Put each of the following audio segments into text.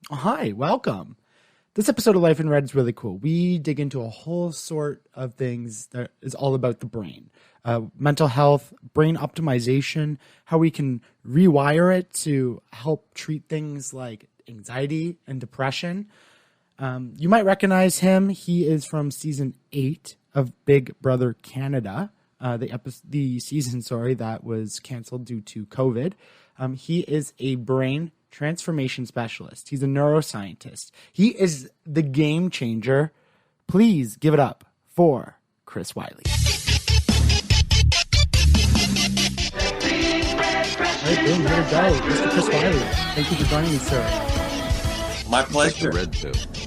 Hi, welcome. This episode of Life in Red is really cool. We dig into a whole sort of things that is all about the brain, mental health, brain optimization, how we can rewire it to help treat things like anxiety and depression. You might recognize him. He is from season 8 of Big Brother Canada, the season, that was canceled due to COVID. He is a brain transformation specialist. He's a neuroscientist. He is the game changer. Please give it up for Chris Wyllie. All right, boom, here we go. Mr. Chris Wyllie. Thank you for joining me, sir. My pleasure.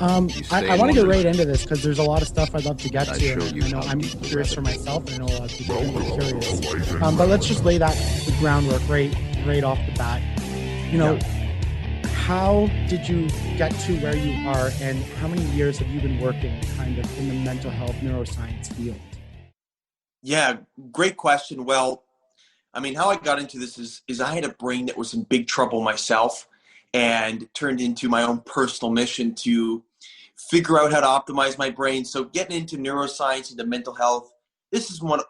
I want to get right into this because there's a lot of stuff I'd love to get to. And I know I'm curious for myself, and I know a lot of people are going to be curious. But let's just lay the groundwork right off the bat. How did you get to where you are, and how many years have you been working kind of in the mental health neuroscience field? Yeah, great question. Well, I mean, how I got into this is I had a brain that was in big trouble myself, and turned into my own personal mission to figure out how to optimize my brain. So getting into neuroscience, into mental health,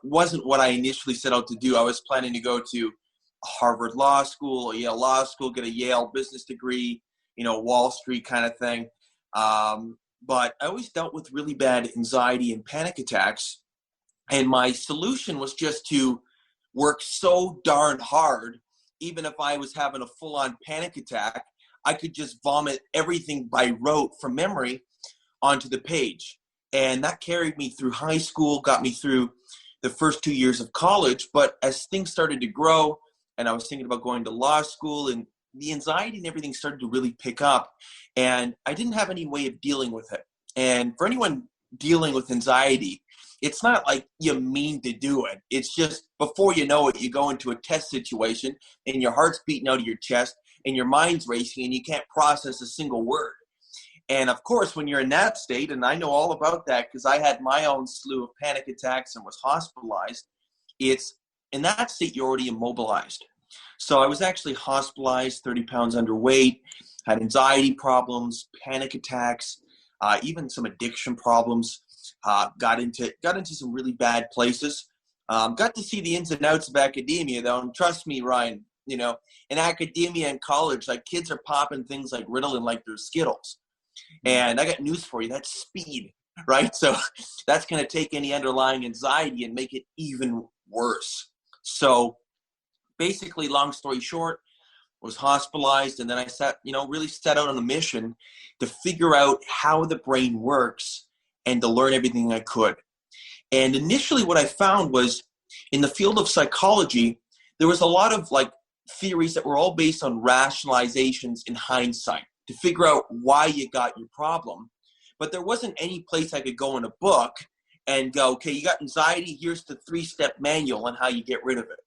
wasn't what I initially set out to do. I was planning to go to Harvard Law School, Yale Law School, get a Yale business degree, Wall Street kind of thing. But I always dealt with really bad anxiety and panic attacks. And my solution was just to work so darn hard. Even if I was having a full-on panic attack, I could just vomit everything by rote from memory onto the page. And that carried me through high school, got me through the first 2 years of college. But as things started to grow, and I was thinking about going to law school, and the anxiety and everything started to really pick up, and I didn't have any way of dealing with it. And for anyone dealing with anxiety, it's not like you mean to do it. It's just before you know it, you go into a test situation and your heart's beating out of your chest and your mind's racing and you can't process a single word. And of course, when you're in that state, and I know all about that because I had my own slew of panic attacks and was hospitalized, it's in that state you're already immobilized. So I was actually hospitalized, 30 pounds underweight, had anxiety problems, panic attacks, even some addiction problems. Got into some really bad places. Got to see the ins and outs of academia, though, and trust me, Ryan, in academia and college, like kids are popping things like Ritalin like they're Skittles. And I got news for you, that's speed, right? So that's going to take any underlying anxiety and make it even worse. So basically, long story short, was hospitalized, and then I really set out on a mission to figure out how the brain works and to learn everything I could. And initially what I found was in the field of psychology, there was a lot of theories that were all based on rationalizations in hindsight to figure out why you got your problem. But there wasn't any place I could go in a book and go, okay, you got anxiety, here's the 3-step manual on how you get rid of it.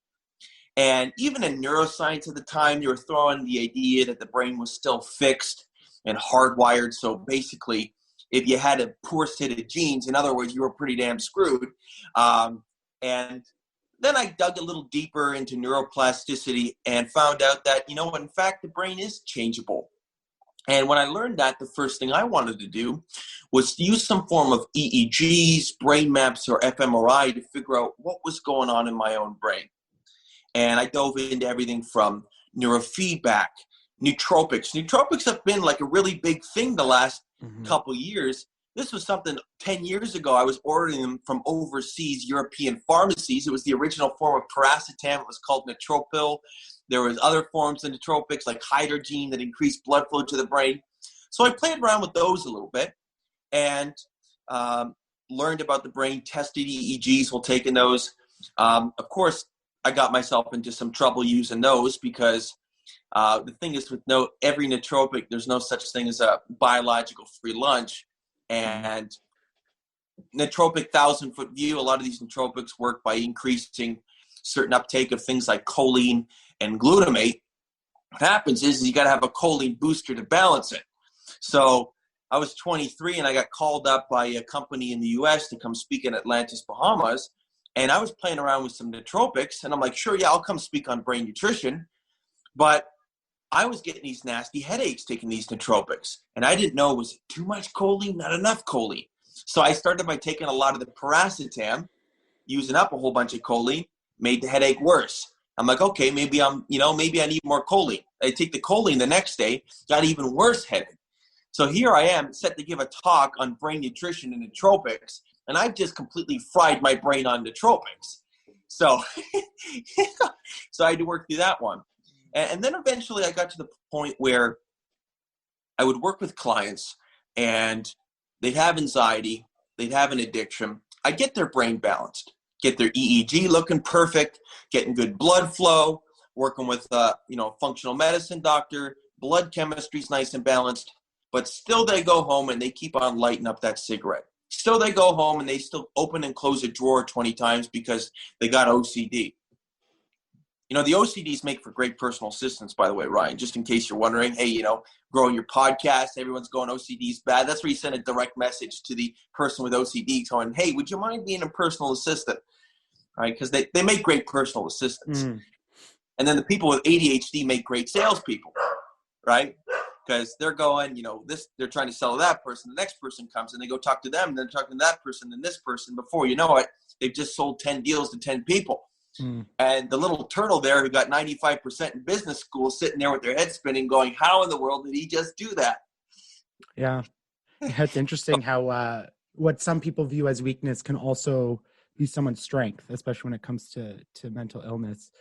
And even in neuroscience at the time, they were throwing the idea that the brain was still fixed and hardwired. So basically, if you had a poor set of genes, in other words, you were pretty damn screwed. And then I dug a little deeper into neuroplasticity and found out that, in fact, the brain is changeable. And when I learned that, the first thing I wanted to do was to use some form of EEGs, brain maps, or fMRI to figure out what was going on in my own brain. And I dove into everything from neurofeedback, nootropics. Nootropics have been a really big thing the last couple years. This was something 10 years ago. I was ordering them from overseas European pharmacies. It was the original form of paracetam. It was called Notropil. There was other forms of nootropics like hydrogen that increased blood flow to the brain. So I played around with those a little bit and learned about the brain, tested EEGs while taking those. Of course, I got myself into some trouble using those because the thing is with every nootropic, there's no such thing as a biological free lunch. And nootropic 1,000-foot view, a lot of these nootropics work by increasing certain uptake of things like choline and glutamate. What happens is you got to have a choline booster to balance it. So I was 23 and I got called up by a company in the US to come speak in Atlantis, Bahamas. And I was playing around with some nootropics and I'm like, sure, yeah, I'll come speak on brain nutrition. But I was getting these nasty headaches taking these nootropics. And I didn't know, was it too much choline, not enough choline? So I started by taking a lot of the paracetam, using up a whole bunch of choline, made the headache worse. I'm like, okay, maybe maybe I need more choline. I take the choline the next day, got even worse headache. So here I am set to give a talk on brain nutrition and nootropics, and I've just completely fried my brain on nootropics. So, so I had to work through that one. And then eventually I got to the point where I would work with clients and they'd have anxiety, they'd have an addiction. I'd get their brain balanced, get their EEG looking perfect, getting good blood flow, working with functional medicine doctor, blood chemistry's nice and balanced, but still they go home and they keep on lighting up that cigarette. Still they go home and they still open and close a drawer 20 times because they got OCD. The OCDs make for great personal assistants, by the way, Ryan, just in case you're wondering, hey, growing your podcast, everyone's going OCD's bad. That's where you send a direct message to the person with OCD going, hey, would you mind being a personal assistant? All right, because they make great personal assistants. And then the people with ADHD make great salespeople, right? Because they're going, they're trying to sell to that person. The next person comes and they go talk to them, and then talking to that person and this person. Before you know it, they've just sold 10 deals to 10 people. And the little turtle there who got 95% in business school sitting there with their head spinning going, how in the world did he just do that? Yeah. It's interesting how what some people view as weakness can also be someone's strength, especially when it comes to mental illness.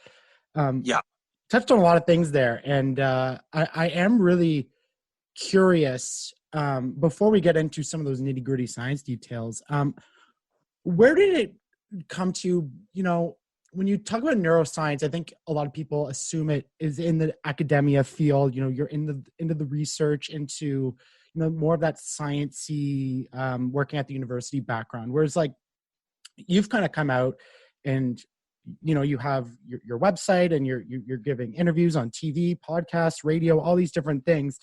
Touched on a lot of things there. And I am really curious, before we get into some of those nitty gritty science details, where did it come to, when you talk about neuroscience, I think a lot of people assume it is in the academia field. You're into the research, into more of that sciencey, working at the university background. Whereas like you've kind of come out and you have your website and you're giving interviews on TV, podcasts, radio, all these different things.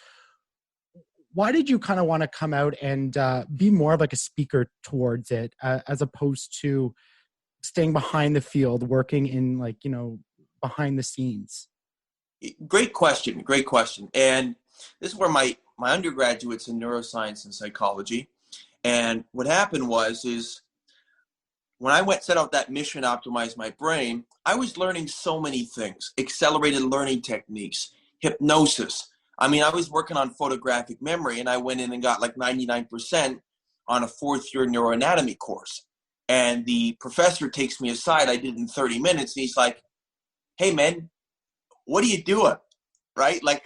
Why did you kind of want to come out and be more of like a speaker towards it, as opposed to staying behind the field, working in behind the scenes? Great question. And this is where my undergraduate's in neuroscience and psychology. And what happened is when I set out that mission to optimize my brain, I was learning so many things, accelerated learning techniques, hypnosis. I was working on photographic memory, and I went in and got like 99% on a 4th-year neuroanatomy course. And the professor takes me aside. I did it in 30 minutes. And he's like, hey, man, what are you doing? Right? Like,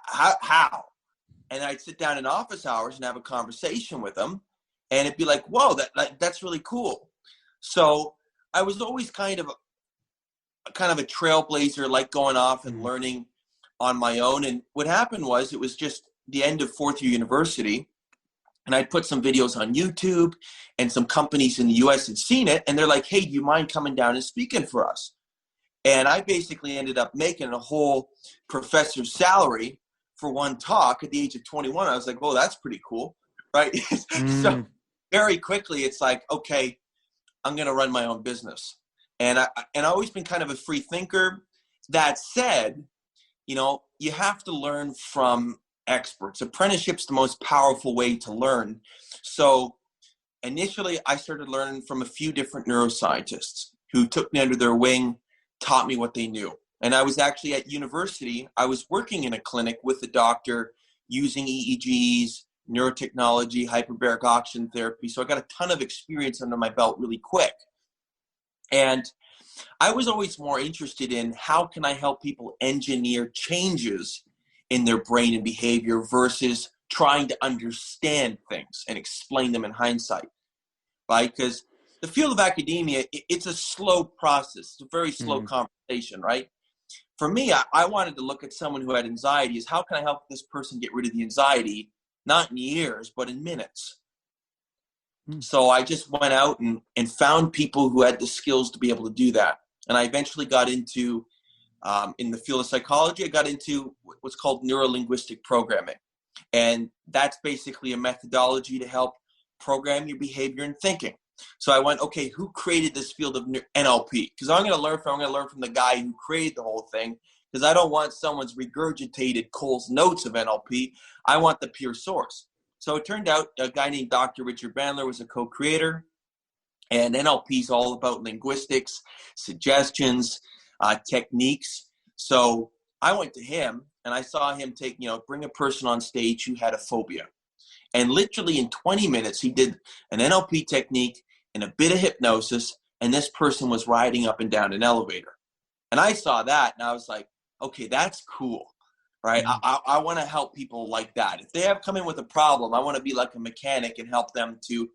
how? And I'd sit down in office hours and have a conversation with him. And it'd be like, whoa, that's really cool. So I was always kind of a trailblazer, like going off and learning on my own. And what happened was it was just the end of 4th-year university. And I'd put some videos on YouTube, and some companies in the US had seen it. And they're like, hey, do you mind coming down and speaking for us? And I basically ended up making a whole professor's salary for one talk at the age of 21. I was like, well, that's pretty cool, right? So very quickly, it's like, okay, I'm going to run my own business. And I've always been kind of a free thinker. That said, you have to learn from experts. Apprenticeship's the most powerful way to learn. So initially, I started learning from a few different neuroscientists who took me under their wing, taught me what they knew. And I was actually at university. I was working in a clinic with a doctor using EEGs, neurotechnology, hyperbaric oxygen therapy. So I got a ton of experience under my belt really quick. And I was always more interested in how can I help people engineer changes in their brain and behavior versus trying to understand things and explain them in hindsight, right? Because the field of academia, it's a slow process. It's a very slow conversation, right? For me, I wanted to look at someone who had anxiety as how can I help this person get rid of the anxiety, not in years, but in minutes. So I just went out and found people who had the skills to be able to do that. And I eventually got into, in the field of psychology, I got into what's called neuro-linguistic programming. And that's basically a methodology to help program your behavior and thinking. So I went, okay, who created this field of NLP? Because I'm going to learn from the guy who created the whole thing, because I don't want someone's regurgitated Cole's notes of NLP. I want the pure source. So it turned out a guy named Dr. Richard Bandler was a co-creator, and NLP is all about linguistics, suggestions, techniques. So I went to him and I saw him bring a person on stage who had a phobia. And literally in 20 minutes, he did an NLP technique and a bit of hypnosis, and this person was riding up and down an elevator. And I saw that and I was like, okay, that's cool, right? Mm-hmm. I want to help people like that. If they have come in with a problem, I want to be like a mechanic and help them to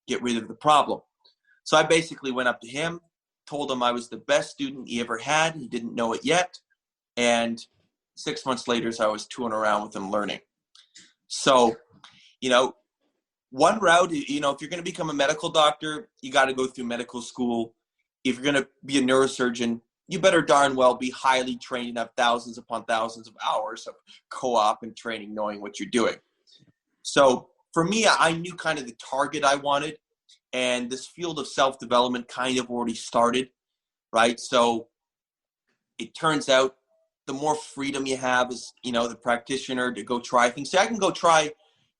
get rid of the problem. So I basically went up to him, told him I was the best student he ever had. He didn't know it yet. And 6 months later, I was touring around with him learning. So, one route, if you're going to become a medical doctor, you got to go through medical school. If you're going to be a neurosurgeon, you better darn well be highly trained and have thousands upon thousands of hours of co-op and training, knowing what you're doing. So for me, I knew kind of the target I wanted, and this field of self-development kind of already started, right? So it turns out the more freedom you have as, the practitioner to go try things. See, I can go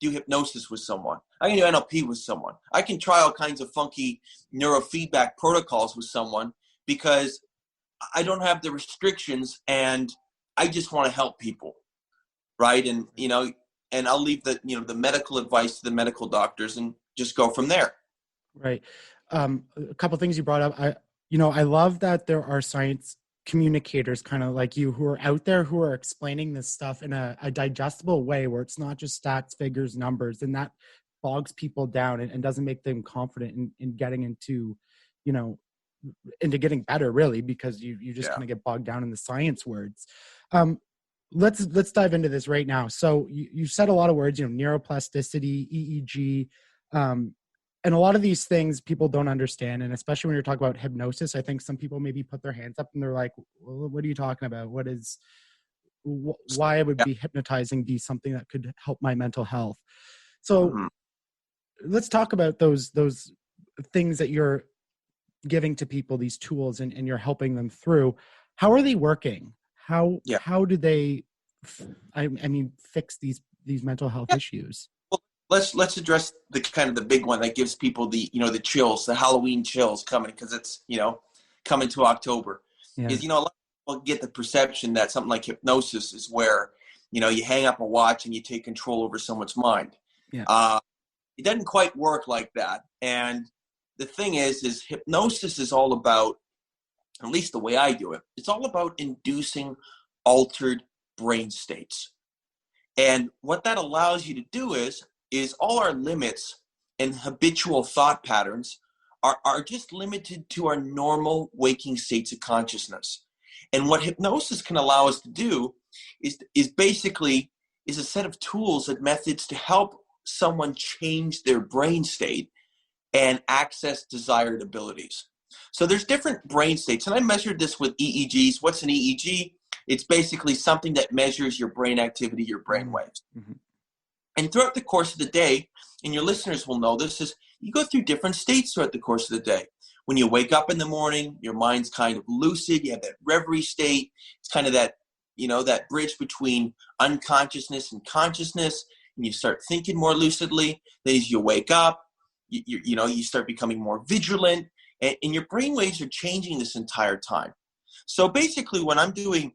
do hypnosis with someone. I can do NLP with someone. I can try all kinds of funky neurofeedback protocols with someone because I don't have the restrictions and I just want to help people, right? And, and I'll leave the medical advice to the medical doctors and just go from there. Right. A couple of things you brought up. I love that there are science communicators kind of like you who are out there who are explaining this stuff in a digestible way where it's not just stats, figures, numbers, and that bogs people down and doesn't make them confident in getting into getting better, really, because you just kind of get bogged down in the science words. Let's dive into this right now. So you said a lot of words, neuroplasticity, EEG, and a lot of these things people don't understand. And especially when you're talking about hypnosis, I think some people maybe put their hands up and they're like, well, what are you talking about? Why would be hypnotizing be something that could help my mental health? So let's talk about those things that you're giving to people, these tools, and you're helping them through. How are they working? How do they, fix these mental health issues? Let's address the big one that gives people the chills, the Halloween chills coming, because it's coming to October. Is a lot of people get the perception that something like hypnosis is where you hang up a watch and you take control over someone's mind. It doesn't quite work like that. And the thing is hypnosis is all about, at least the way I do it, it's all about inducing altered brain states. And what that allows you to do is all our limits and habitual thought patterns are just limited to our normal waking states of consciousness. And what hypnosis can allow us to do is basically a set of tools and methods to help someone change their brain state and access desired abilities. So there's different brain states, and I measured this with EEGs. What's an EEG? It's basically something that measures your brain activity, your brain waves. Mm-hmm. And throughout the course of the day, and your listeners will know this, is you go through different states throughout the course of the day. When you wake up in the morning, your mind's kind of lucid. You have that reverie state. It's kind of that, that bridge between unconsciousness and consciousness, and you start thinking more lucidly. Then as you wake up, you start becoming more vigilant, and your brain waves are changing this entire time. So basically, when I'm doing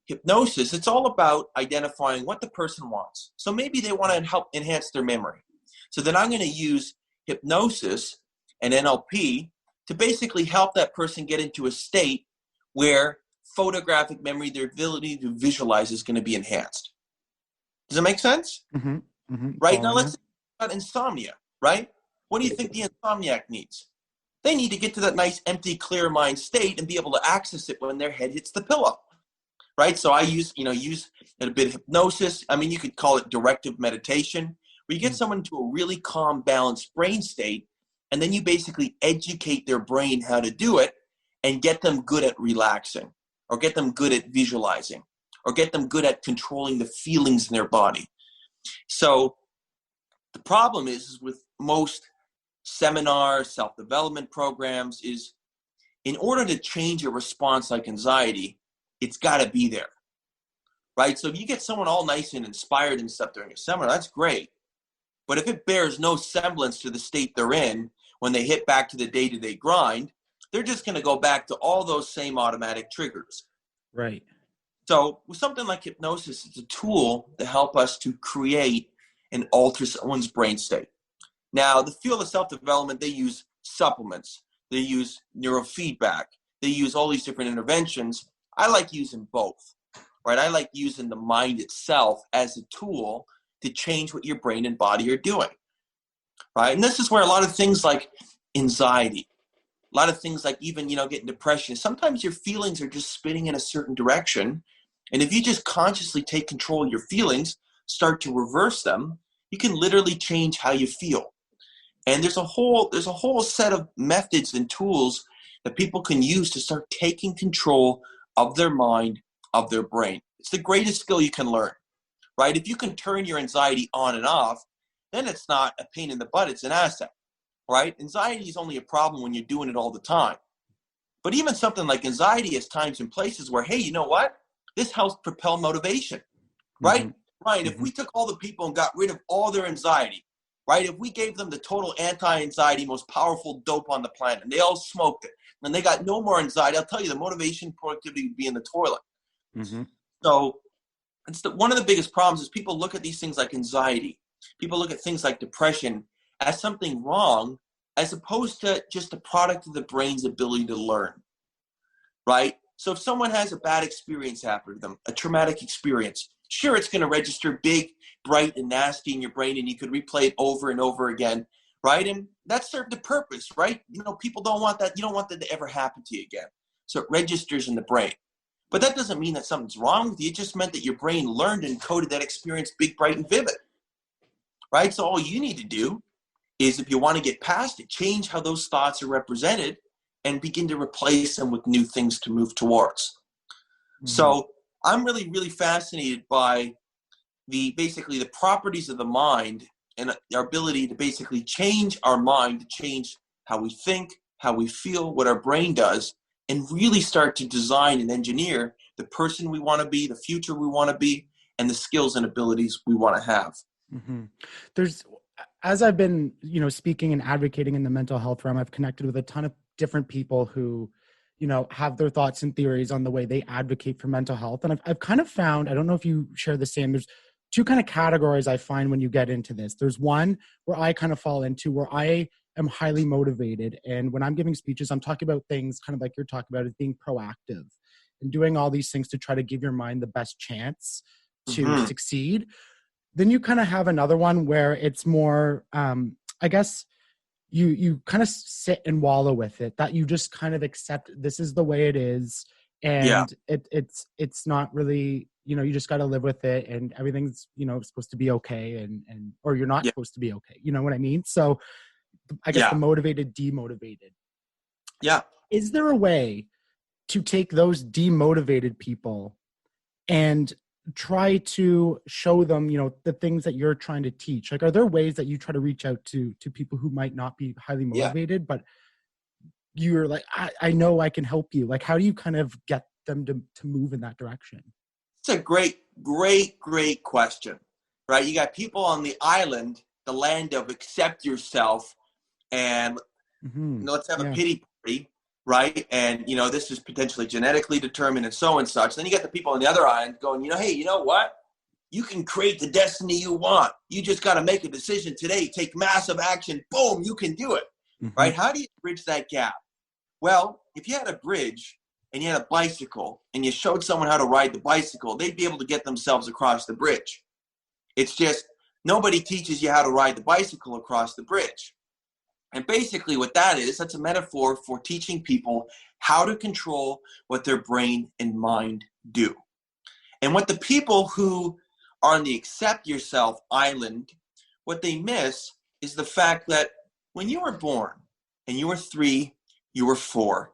hypnosis, it's all about identifying what the person wants. So maybe they want to help enhance their memory. So then I'm going to use hypnosis and NLP to basically help that person get into a state where photographic memory, their ability to visualize, is going to be enhanced. Does that make sense? Mm-hmm. Mm-hmm. Right? Now let's talk about insomnia, right? What do you think the insomniac needs? They need to get to that nice, empty, clear mind state and be able to access it when their head hits the pillow. Right? So I use a bit of hypnosis. You could call it directive meditation, where you get someone to a really calm, balanced brain state, and then you basically educate their brain how to do it and get them good at relaxing, or get them good at visualizing, or get them good at controlling the feelings in their body. So the problem is with most seminars, self-development programs, is in order to change a response like anxiety, it's got to be there. right? So if you get someone all nice and inspired and stuff during a seminar, that's great. But if it bears no semblance to the state they're in when they hit back to the day-to-day grind, they're just going to go back to all those same automatic triggers. Right. So with something like hypnosis, it's a tool to help us to create and alter someone's brain state. Now, the field of self-development, they use supplements. They use neurofeedback. They use all these different interventions. I like using both, right? I like using the mind itself as a tool to change what your brain and body are doing, right? And this is where a lot of things like anxiety, a lot of things like even, getting depression, sometimes your feelings are just spinning in a certain direction. And if you just consciously take control of your feelings, start to reverse them, you can literally change how you feel. And there's a whole set of methods and tools that people can use to start taking control of their mind, of their brain. It's the greatest skill you can learn, right? If you can turn your anxiety on and off, then it's not a pain in the butt, it's an asset, right? Anxiety is only a problem when you're doing it all the time. But even something like anxiety has times and places where, hey, you know what? This helps propel motivation, right? Mm-hmm. Right. If we took all the people and got rid of all their anxiety, right? If we gave them the total anti-anxiety, most powerful dope on the planet, and they all smoked it, and they got no more anxiety, I'll tell you, the motivation, productivity would be in the toilet. Mm-hmm. So one of the biggest problems is people look at these things like anxiety. People look at things like depression as something wrong, as opposed to just a product of the brain's ability to learn, right? So if someone has a bad experience happen to them, a traumatic experience, sure, it's going to register big, bright, and nasty in your brain, and you could replay it over and over again, right? And that served a purpose, right? People don't want that. You don't want that to ever happen to you again. So it registers in the brain. But that doesn't mean that something's wrong with you. It just meant that your brain learned and coded that experience big, bright, and vivid, right? So all you need to do is, if you want to get past it, change how those thoughts are represented and begin to replace them with new things to move towards. Mm-hmm. So I'm really, really fascinated by basically the properties of the mind and our ability to basically change our mind, to change how we think, how we feel, what our brain does, and really start to design and engineer the person we want to be, the future we want to be, and the skills and abilities we want to have. Mm-hmm. As I've been, speaking and advocating in the mental health realm, I've connected with a ton of different people who, have their thoughts and theories on the way they advocate for mental health. And I've kind of found, I don't know if you share the same, there's two kind of categories I find when you get into this. There's one where I kind of fall into, where I am highly motivated. And when I'm giving speeches, I'm talking about things kind of like you're talking about, as being proactive and doing all these things to try to give your mind the best chance to succeed. Then you kind of have another one where it's more, I guess, you kind of sit and wallow with it, that you just kind of accept this is the way it is. And it's not really, you just got to live with it, and everything's, supposed to be okay, and or you're not supposed to be okay. You know what I mean? So I guess the motivated, demotivated. Yeah. Is there a way to take those demotivated people and try to show them, the things that you're trying to teach? Like, are there ways that you try to reach out to people who might not be highly motivated, but you're like, I know I can help you? Like, how do you kind of get them to move in that direction? It's a great, great, great question, right? You got people on the island, the land of accept yourself, and let's have a pity party, right? And, this is potentially genetically determined and so and such. Then you get the people on the other island going, hey, you know what? You can create the destiny you want. You just got to make a decision today, take massive action. Boom, you can do it, right? How do you bridge that gap? Well, if you had a bridge and you had a bicycle and you showed someone how to ride the bicycle, they'd be able to get themselves across the bridge. It's just nobody teaches you how to ride the bicycle across the bridge. And basically what that is, that's a metaphor for teaching people how to control what their brain and mind do. And what the people who are on the accept yourself island, what they miss is the fact that when you were born and you were 3, you were 4,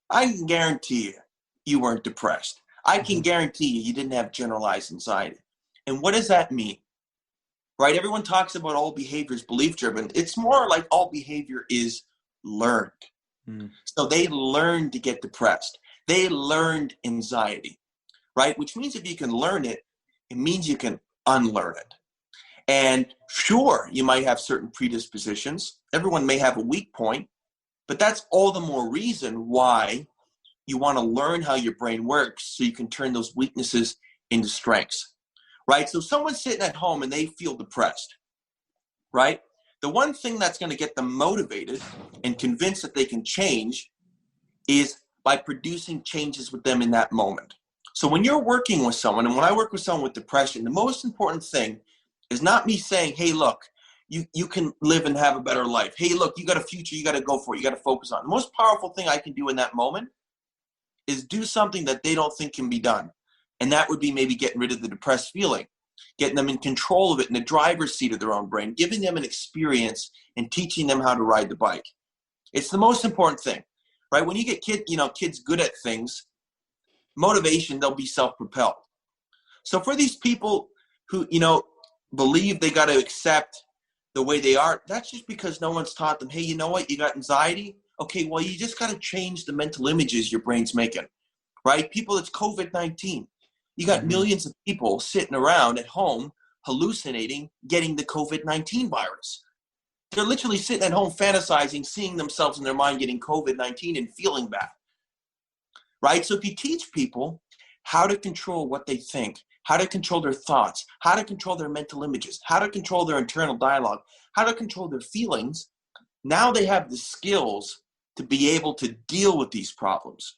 I can guarantee you weren't depressed. I can guarantee you didn't have generalized anxiety. And what does that mean? Right? Everyone talks about all behavior is belief-driven. It's more like all behavior is learned. So they learned to get depressed. They learned anxiety. right? Which means if you can learn it, it means you can unlearn it. And sure, you might have certain predispositions. Everyone may have a weak point, but that's all the more reason why you want to learn how your brain works so you can turn those weaknesses into strengths, right? So someone's sitting at home and they feel depressed, right? The one thing that's going to get them motivated and convinced that they can change is by producing changes with them in that moment. So when you're working with someone, and when I work with someone with depression, the most important thing is not me saying, hey, look, you can live and have a better life. Hey, look, you got a future, you got to go for it, you got to focus on. The most powerful thing I can do in that moment is do something that they don't think can be done. And that would be maybe getting rid of the depressed feeling, getting them in control of it in the driver's seat of their own brain, giving them an experience and teaching them how to ride the bike. It's the most important thing, right? When you get kids good at things, motivation, they'll be self-propelled. So for these people who, believe they got to accept the way they are, that's just because no one's taught them, hey, you know what, you got anxiety? Okay, well, you just got to change the mental images your brain's making, right? People, it's COVID-19. You got millions of people sitting around at home hallucinating, getting the COVID-19 virus. They're literally sitting at home fantasizing, seeing themselves in their mind getting COVID-19 and feeling bad, right? So if you teach people how to control what they think, how to control their thoughts, how to control their mental images, how to control their internal dialogue, how to control their feelings, now they have the skills to be able to deal with these problems,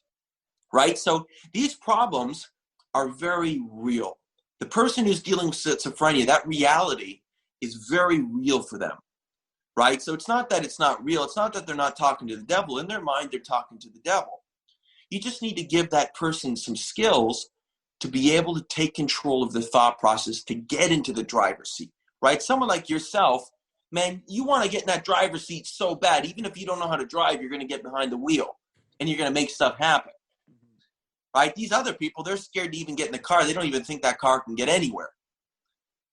right? So these problems are very real. The person who's dealing with schizophrenia, that reality is very real for them, right? So it's not that it's not real. It's not that they're not talking to the devil. In their mind, they're talking to the devil. You just need to give that person some skills to be able to take control of the thought process, to get into the driver's seat, right? Someone like yourself, man, you want to get in that driver's seat so bad. Even if you don't know how to drive, you're going to get behind the wheel and you're going to make stuff happen, right? These other people, they're scared to even get in the car. They don't even think that car can get anywhere,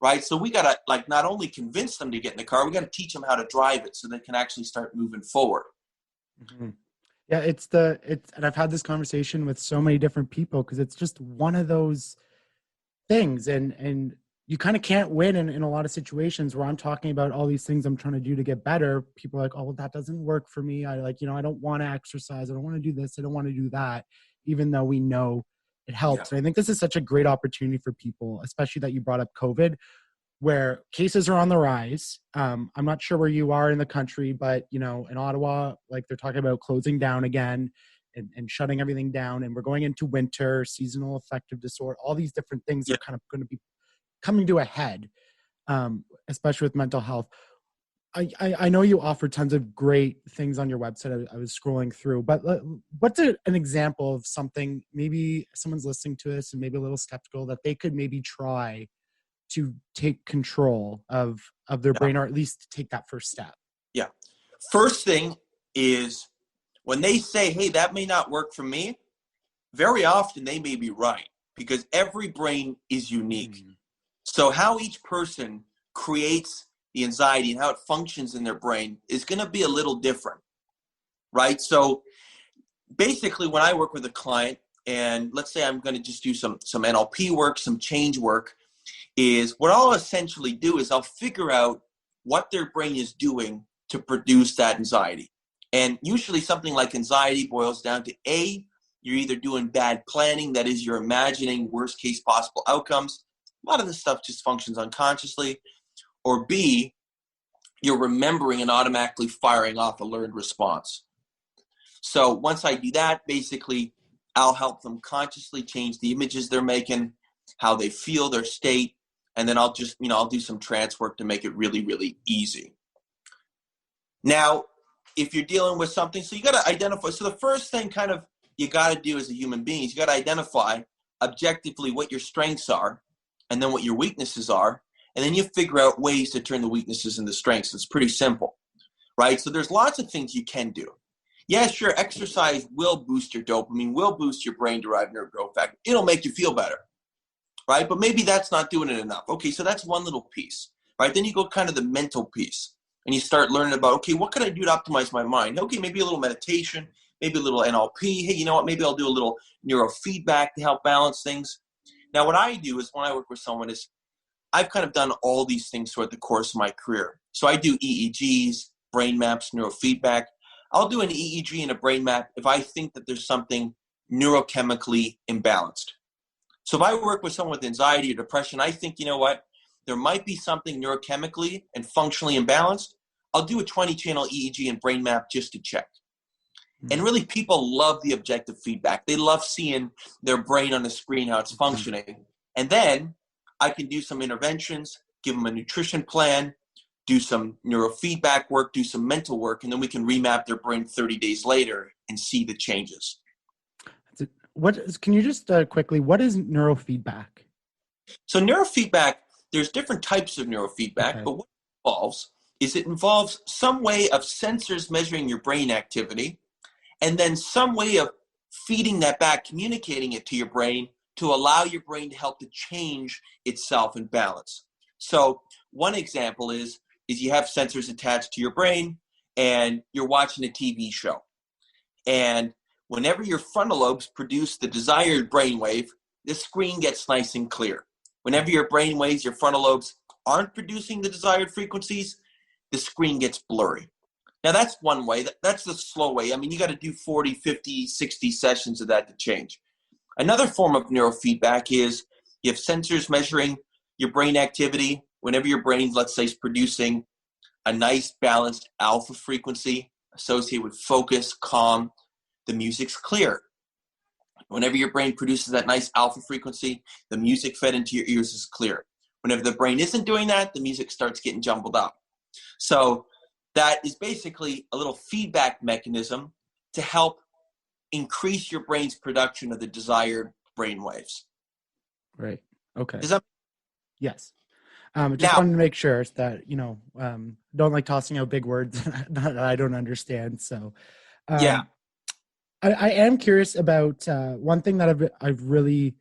right? So we got to not only convince them to get in the car, we got to teach them how to drive it so they can actually start moving forward. Mm-hmm. Yeah, and I've had this conversation with so many different people because it's just one of those things, and you kind of can't win in a lot of situations where I'm talking about all these things I'm trying to do to get better. People are like, oh, well, that doesn't work for me. I don't want to exercise. I don't want to do this. I don't want to do that, even though we know it helps. Yeah. And I think this is such a great opportunity for people, especially that you brought up COVID, where cases are on the rise. I'm not sure where you are in the country, but in Ottawa, like they're talking about closing down again and shutting everything down. And we're going into winter, seasonal affective disorder. All these different things are kind of going to be coming to a head, especially with mental health. I know you offer tons of great things on your website. I was scrolling through, but what's an example of something, maybe someone's listening to this and maybe a little skeptical, that they could maybe try to take control of their brain, or at least take that first step? Yeah. First thing is when they say, hey, that may not work for me, very often they may be right, because every brain is unique. Mm-hmm. So how each person creates the anxiety and how it functions in their brain is going to be a little different, right? So basically when I work with a client, and let's say I'm going to just do some NLP work, some change work, is what I'll essentially do is I'll figure out what their brain is doing to produce that anxiety. And usually something like anxiety boils down to A, you're either doing bad planning, that is, you're imagining worst case possible outcomes. A lot of this stuff just functions unconsciously. Or B, you're remembering and automatically firing off a learned response. So once I do that, basically, I'll help them consciously change the images they're making, how they feel, their state, and then I'll just, I'll do some trance work to make it really, really easy. Now, if you're dealing with something, so you got to identify. So the first thing kind of you got to do as a human being is you got to identify objectively what your strengths are and then what your weaknesses are. And then you figure out ways to turn the weaknesses into strengths. It's pretty simple, right? So there's lots of things you can do. Yeah, sure, exercise will boost your dopamine, will boost your brain-derived nerve growth factor. It'll make you feel better, right? But maybe that's not doing it enough. Okay, so that's one little piece, right? Then you go kind of the mental piece, and you start learning about, okay, what can I do to optimize my mind? Okay, maybe a little meditation, maybe a little NLP. Hey, you know what? Maybe I'll do a little neurofeedback to help balance things. Now, what I do is when I work with someone is I've kind of done all these things throughout the course of my career. So I do EEGs, brain maps, neurofeedback. I'll do an EEG and a brain map if I think that there's something neurochemically imbalanced. So if I work with someone with anxiety or depression, I think, you know what, there might be something neurochemically and functionally imbalanced. I'll do a 20-channel EEG and brain map just to check. And really, people love the objective feedback. They love seeing their brain on the screen, how it's functioning. And then I can do some interventions, give them a nutrition plan, do some neurofeedback work, do some mental work, and then we can remap their brain 30 days later and see the changes. Can you just quickly, what is neurofeedback? So neurofeedback, there's different types of neurofeedback, but what it involves some way of sensors measuring your brain activity, and then some way of feeding that back, communicating it to your brain to allow your brain to help to change itself and balance. So one example is you have sensors attached to your brain and you're watching a TV show. And whenever your frontal lobes produce the desired brainwave, the screen gets nice and clear. Whenever your brainwaves, your frontal lobes aren't producing the desired frequencies, the screen gets blurry. Now, that's one way. That's the slow way. I mean, you got to do 40, 50, 60 sessions of that to change. Another form of neurofeedback is you have sensors measuring your brain activity. Whenever your brain, let's say, is producing a nice balanced alpha frequency associated with focus, calm, the music's clear. Whenever your brain produces that nice alpha frequency, the music fed into your ears is clear. Whenever the brain isn't doing that, the music starts getting jumbled up. So that is basically a little feedback mechanism to help increase your brain's production of the desired brain waves. Right. Okay. Yes. Just wanted to make sure that, don't like tossing out big words that I don't understand. So, yeah. I am curious about one thing that I've really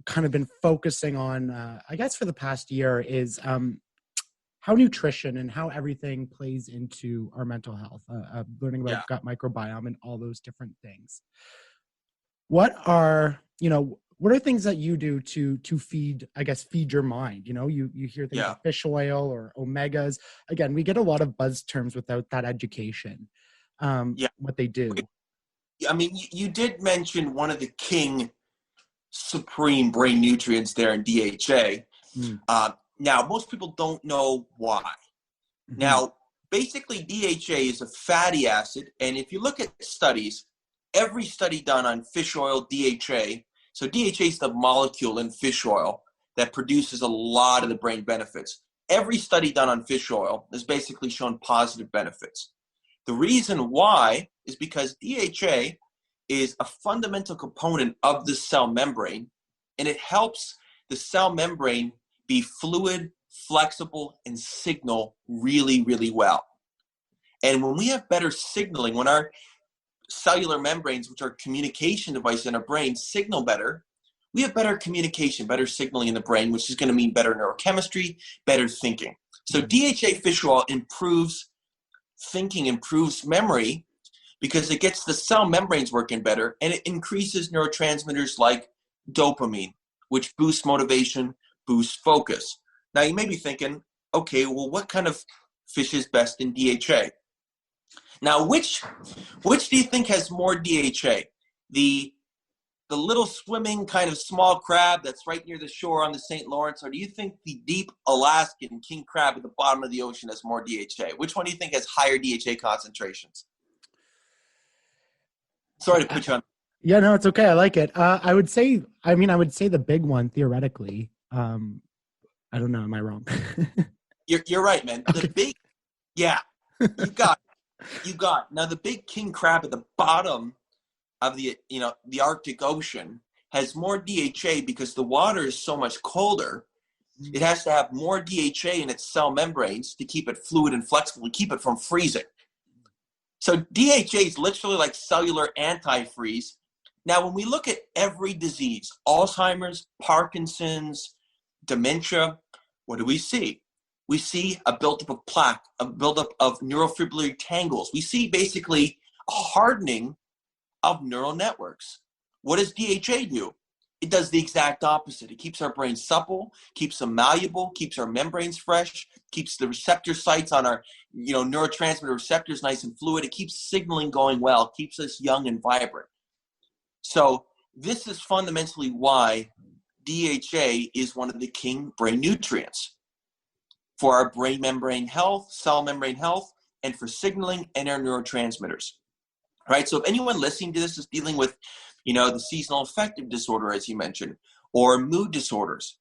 kind of been focusing on, I guess for the past year is how nutrition and how everything plays into our mental health, learning about gut microbiome and all those different things. What are things that you do to feed your mind? You hear things like fish oil or omegas. Again, we get a lot of buzz terms without that education. What they do. I mean, you did mention one of the king supreme brain nutrients there in DHA. Now, most people don't know why. Mm-hmm. Now, basically, DHA is a fatty acid, and if you look at studies, every study done on fish oil, DHA, so DHA is the molecule in fish oil that produces a lot of the brain benefits. Every study done on fish oil has basically shown positive benefits. The reason why is because DHA is a fundamental component of the cell membrane, and it helps the cell membrane be fluid, flexible, and signal really, really well. And when we have better signaling, when our cellular membranes, which are communication devices in our brain, signal better, we have better communication, better signaling in the brain, which is going to mean better neurochemistry, better thinking. So DHA fish oil improves thinking, improves memory, because it gets the cell membranes working better, and it increases neurotransmitters like dopamine, which boosts motivation, boosts focus. Now, you may be thinking, okay, well, what kind of fish is best in DHA? Now, which do you think has more DHA? The little swimming kind of small crab that's right near the shore on the St. Lawrence, or do you think the deep Alaskan king crab at the bottom of the ocean has more DHA? Which one do you think has higher DHA concentrations? Sorry to put you on. Yeah, no, it's okay. I like it. I would say the big one theoretically. I don't know. Am I wrong? You're right, man. Okay. The big, you got. Now, the big king crab at the bottom of the Arctic Ocean has more DHA because the water is so much colder. It has to have more DHA in its cell membranes to keep it fluid and flexible, to keep it from freezing. So DHA is literally like cellular antifreeze. Now, when we look at every disease, Alzheimer's, Parkinson's, dementia, what do we see? We see a buildup of plaque, a buildup of neurofibrillary tangles. We see basically a hardening of neural networks. What does DHA do? it does the exact opposite. It keeps our brain supple, keeps them malleable, keeps our membranes fresh, keeps the receptor sites on our, neurotransmitter receptors nice and fluid. It keeps signaling going well, keeps us young and vibrant. So this is fundamentally why DHA is one of the king brain nutrients for our brain membrane health, cell membrane health, and for signaling and our neurotransmitters. Right? So if anyone listening to this is dealing with, the seasonal affective disorder, as you mentioned, or mood disorders,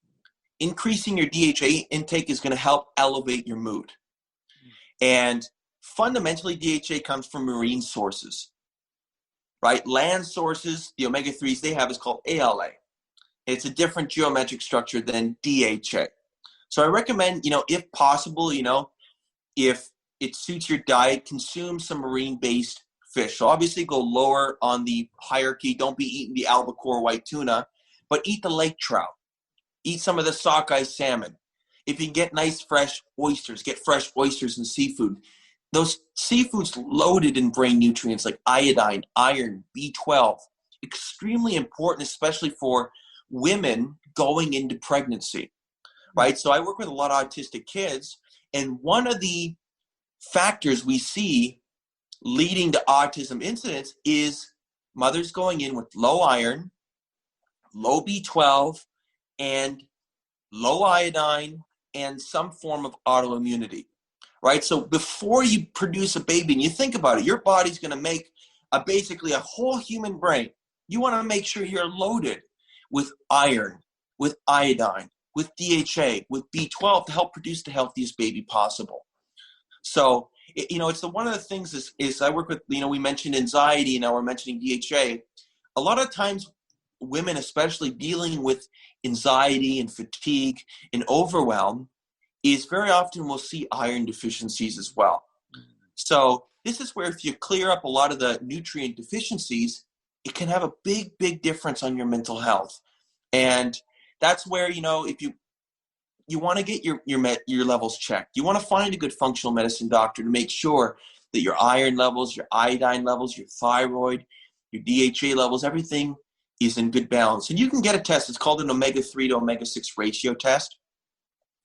increasing your DHA intake is going to help elevate your mood. And fundamentally, DHA comes from marine sources, right? Land sources, the omega-3s they have is called ALA. It's a different geometric structure than DHA. So I recommend, if possible, if it suits your diet, consume some marine-based fish. So obviously go lower on the hierarchy. Don't be eating the albacore white tuna, but eat the lake trout. Eat some of the sockeye salmon. If you can get nice fresh oysters, get fresh oysters and seafood. Those seafood's loaded in brain nutrients like iodine, iron, B12. Extremely important, especially for women going into pregnancy, right? So I work with a lot of autistic kids, and one of the factors we see leading to autism incidents is mothers going in with low iron, low B12, and low iodine, and some form of autoimmunity, right? So before you produce a baby, and you think about it, your body's going to make basically a whole human brain. You want to make sure you're loaded with iron, with iodine, with DHA, with B12 to help produce the healthiest baby possible. So, it's one of the things is I work with, we mentioned anxiety, and now we're mentioning DHA. A lot of times women, especially dealing with anxiety and fatigue and overwhelm, is very often we'll see iron deficiencies as well. So this is where if you clear up a lot of the nutrient deficiencies, it can have a big, big difference on your mental health. And that's where, if you want to get your levels checked. You want to find a good functional medicine doctor to make sure that your iron levels, your iodine levels, your thyroid, your DHA levels, everything is in good balance. And you can get a test. It's called an omega-3 to omega-6 ratio test.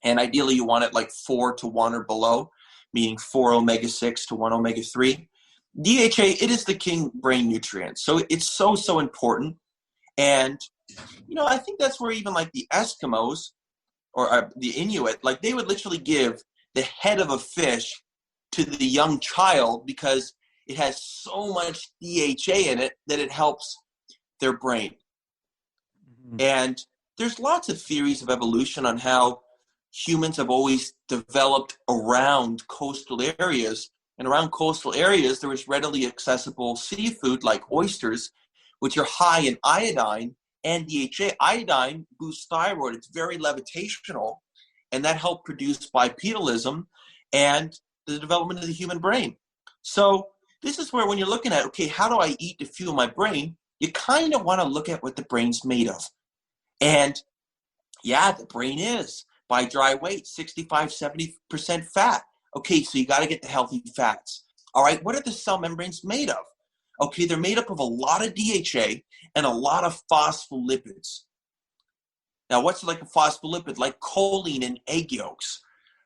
And ideally you want it like 4 to 1 or below, meaning 4 omega-6 to 1 omega-3. DHA, it is the king brain nutrient. So it's so, so important. And, I think that's where even like the Eskimos or the Inuit, like they would literally give the head of a fish to the young child because it has so much DHA in it that it helps their brain. Mm-hmm. And there's lots of theories of evolution on how humans have always developed around coastal areas. And around coastal areas, there was readily accessible seafood like oysters, which are high in iodine and DHA. Iodine boosts thyroid. It's very levitational, and that helped produce bipedalism and the development of the human brain. So this is where when you're looking at, okay, how do I eat to fuel my brain? You kind of want to look at what the brain's made of. And yeah, the brain is, by dry weight, 65-70% fat. Okay, so you got to get the healthy fats. All right, what are the cell membranes made of? Okay, they're made up of a lot of DHA and a lot of phospholipids. Now, what's like a phospholipid? Like choline in egg yolks,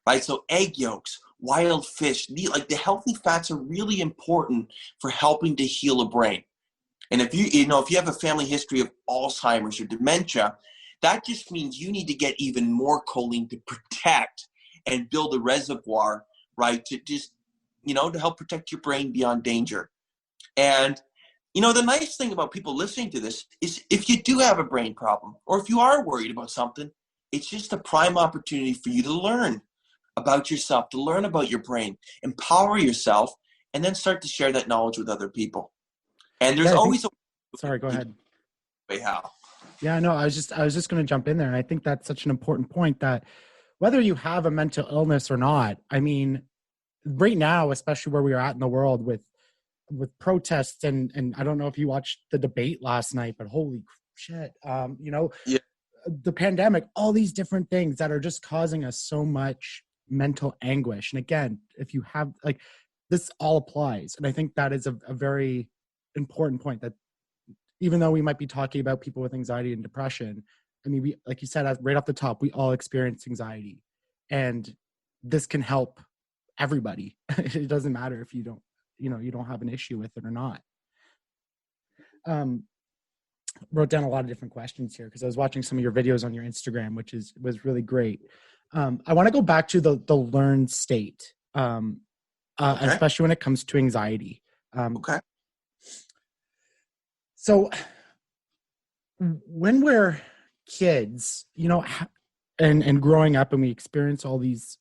right? So egg yolks, wild fish, like the healthy fats are really important for helping to heal a brain. And if if you have a family history of Alzheimer's or dementia, that just means you need to get even more choline to protect and build a reservoir, right? To just, to help protect your brain beyond danger. And, the nice thing about people listening to this is if you do have a brain problem or if you are worried about something, it's just a prime opportunity for you to learn about yourself, to learn about your brain, empower yourself, and then start to share that knowledge with other people. And there's always sorry, go ahead. How? Yeah, no, I was just going to jump in there. And I think that's such an important point that whether you have a mental illness or not, I mean, right now, especially where we are at in the world with protests and I don't know if you watched the debate last night, but holy shit, Yeah. The pandemic, all these different things that are just causing us so much mental anguish. And again, if you have like, this all applies. And I think that is a very important point that even though we might be talking about people with anxiety and depression, I mean, we, like you said, right off the top, we all experience anxiety, and this can help everybody. It doesn't matter if you don't, you don't have an issue with it or not. Wrote down a lot of different questions here because I was watching some of your videos on your Instagram, which was really great. I want to go back to the learned state, okay. Especially when it comes to anxiety. Okay. So when we're kids, and growing up, and we experience all these,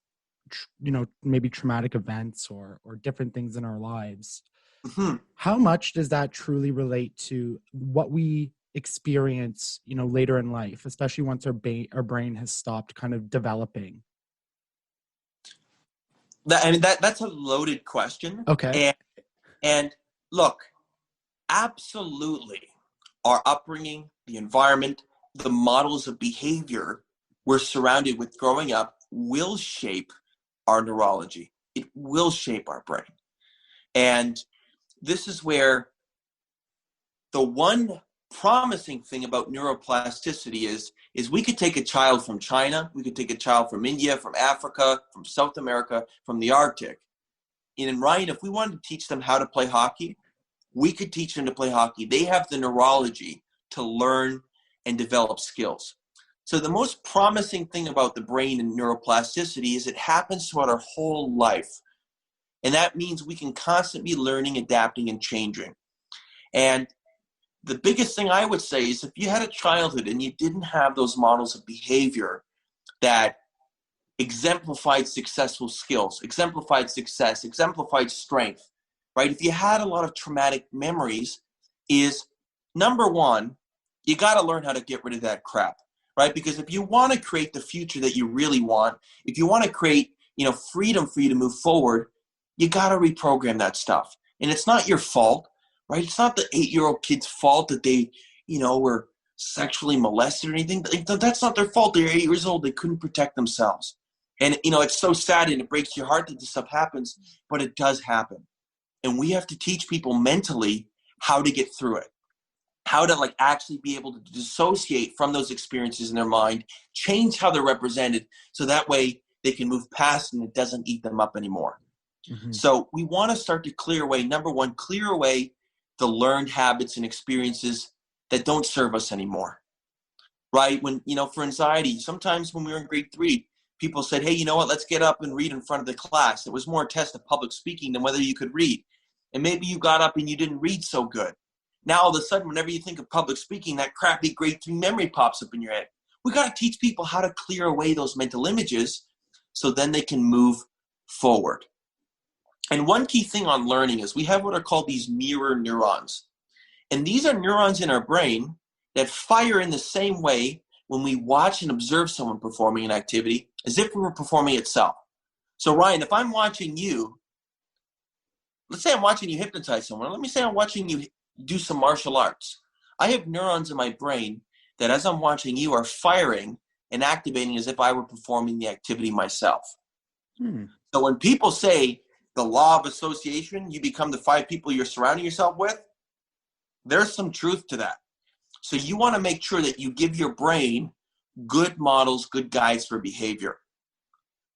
maybe traumatic events or different things in our lives, Mm-hmm. how much does that truly relate to what we experience, later in life, especially once our brain has stopped kind of developing? That's a loaded question. Okay. And look, absolutely, our upbringing, the environment, the models of behavior we're surrounded with growing up will shape our neurology. It will shape our brain. And this is where the one promising thing about neuroplasticity is we could take a child from China, we could take a child from India, from Africa, from South America, from the Arctic. And Ryan, if we wanted to teach them how to play hockey, we could teach them to play hockey. They have the neurology to learn and develop skills. So the most promising thing about the brain and neuroplasticity is it happens throughout our whole life. And that means we can constantly be learning, adapting, and changing. And the biggest thing I would say is if you had a childhood and you didn't have those models of behavior that exemplified successful skills, exemplified success, exemplified strength, right? If you had a lot of traumatic memories, is number one, you got to learn how to get rid of that crap, right? Because if you want to create the future that you really want, if you want to create, freedom for you to move forward, you got to reprogram that stuff. And it's not your fault, right? It's not the 8-year-old kid's fault that they, were sexually molested or anything. That's not their fault. They're 8 years old. They couldn't protect themselves. And, it's so sad and it breaks your heart that this stuff happens, but it does happen. And we have to teach people mentally how to get through it, how to actually be able to dissociate from those experiences in their mind, change how they're represented so that way they can move past and it doesn't eat them up anymore. Mm-hmm. So we want to start to clear away, number one, clear away the learned habits and experiences that don't serve us anymore, right? When, for anxiety, sometimes when we were in grade 3, people said, hey, you know what, let's get up and read in front of the class. It was more a test of public speaking than whether you could read. And maybe you got up and you didn't read so good. Now, all of a sudden, whenever you think of public speaking, that crappy grade 3 memory pops up in your head. We got to teach people how to clear away those mental images so then they can move forward. And one key thing on learning is we have what are called these mirror neurons. And these are neurons in our brain that fire in the same way when we watch and observe someone performing an activity as if we were performing itself. So Ryan, if I'm watching you, let's say I'm watching you hypnotize someone. Let me say I'm watching you do some martial arts. I have neurons in my brain that as I'm watching you are firing and activating as if I were performing the activity myself. So when people say the law of association, you become the 5 people you're surrounding yourself with, there's some truth to that. So you want to make sure that you give your brain good models, good guides for behavior,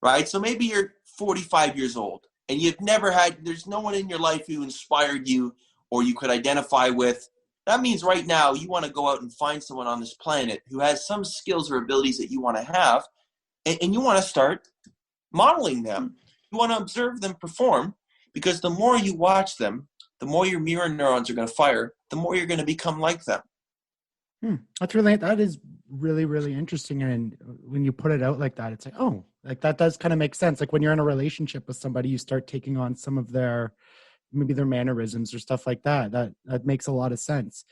right? So maybe you're 45 years old and there's no one in your life who inspired you or you could identify with. That means right now you want to go out and find someone on this planet who has some skills or abilities that you want to have, and you want to start modeling them. You want to observe them perform, because the more you watch them, the more your mirror neurons are going to fire, the more you're going to become like them. That is really, really interesting. And when you put it out like that, it's like, oh, that does kind of make sense. Like when you're in a relationship with somebody, you start taking on some of maybe their mannerisms or stuff like that. That makes a lot of sense.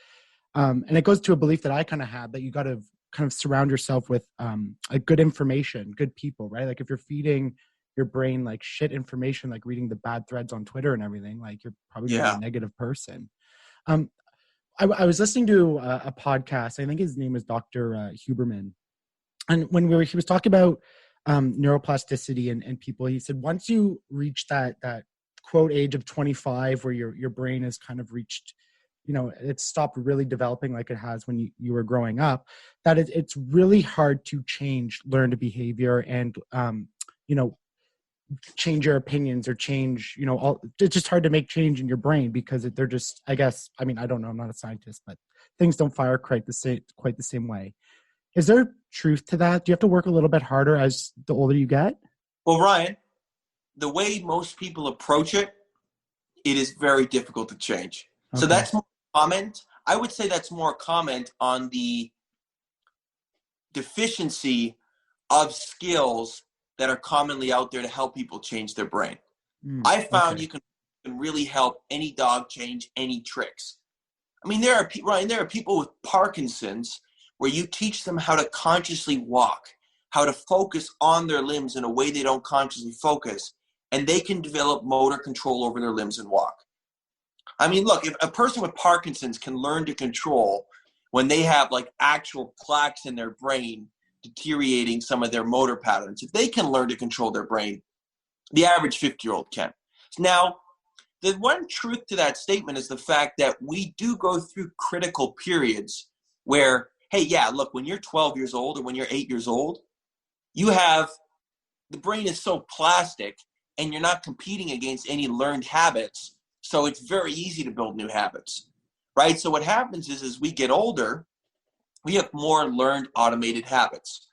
And it goes to a belief that I kind of had, that you got to kind of surround yourself with a good information, good people, right? Like if you're feeding your brain shit information, like reading the bad threads on Twitter and everything, you're probably going to be a negative person. I was listening to a podcast. I think his name is Dr. Huberman. And when he was talking about neuroplasticity and people, he said, once you reach that quote age of 25, where your brain has kind of reached, it's stopped really developing like it has when you were growing up, that it's really hard to learned behavior and, you know, change your opinions or change, it's just hard to make change in your brain because they're just, I guess, I mean, I don't know, I'm not a scientist, but things don't fire quite the same way. Is there truth to that? Do you have to work a little bit harder as the older you get? Well, Ryan, the way most people approach it, it is very difficult to change. So Okay. that's more comment. I would say that's more comment on the deficiency of skills that are commonly out there to help people change their brain. I found Okay. you can really help any dog change any tricks. I mean, Ryan, there are people with Parkinson's where you teach them how to consciously walk, how to focus on their limbs in a way they don't consciously focus, and they can develop motor control over their limbs and walk. I mean, look, if a person with Parkinson's can learn to control when they have like actual plaques in their brain deteriorating some of their motor patterns, if they can learn to control their brain, the average 50-year-old can. Now, the one truth to that statement is the fact that we do go through critical periods where, hey, yeah, look, when you're 12 years old or when you're 8 years old, the brain is so plastic and you're not competing against any learned habits. So it's very easy to build new habits, right? So what happens is as we get older, we have more learned automated habits.